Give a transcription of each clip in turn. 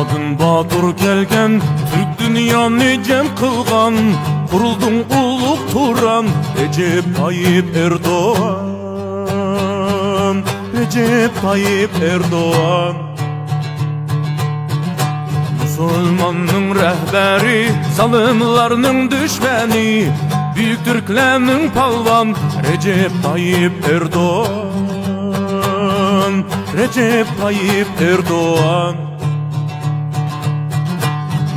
Dünyadan batur kelgen, Türk dünyani cem kılgan, Kuruldun uluk Turan, Recep Tayyip Erdoğan, Recep Tayyip Erdoğan. Musulmanның rehberi, zalimlarның düşmeni, Büyük Türklerning palvan, Recep Tayyip Erdoğan, Recep Tayyip Erdoğan.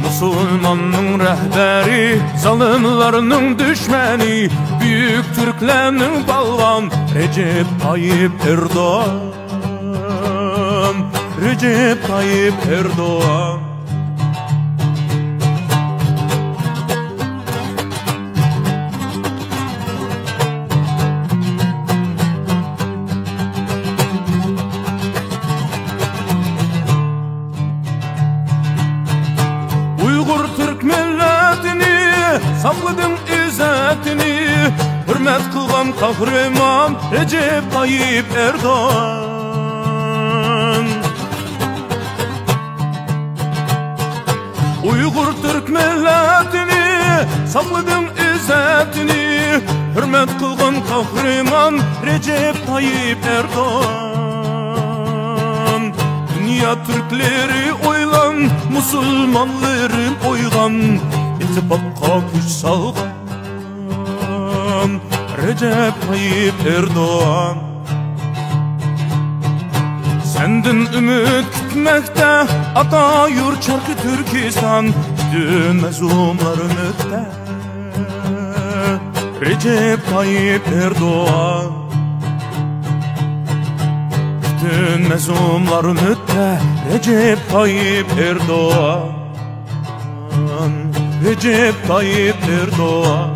Musulmanның rehberi, zalimlarның düşmeni, Büyük Türklerning palvan, Recep Tayyip Erdoğan, Recep Tayyip Erdoğan. Uygur Türk milletini, sakladın izzetini, hürmet kılgan kahraman Recep Tayyip Erdoğan. Uygur Türk milletini, sakladın izzetini, hürmet kılgan kahraman Recep Tayyip Erdoğan. Dünya Türkleri oylan, Musulmanların oygan, İttifakka güç salgan Recep Tayyip Erdoğan. Senden ümit kütmekte, ata yurt şarkı Türkistan, Bütün mezlumların ötte Recep Tayyip Erdoğan. Bütün mezlumların ötte Recep Tayyip Erdoğan, Recep Tayyip Erdoğan.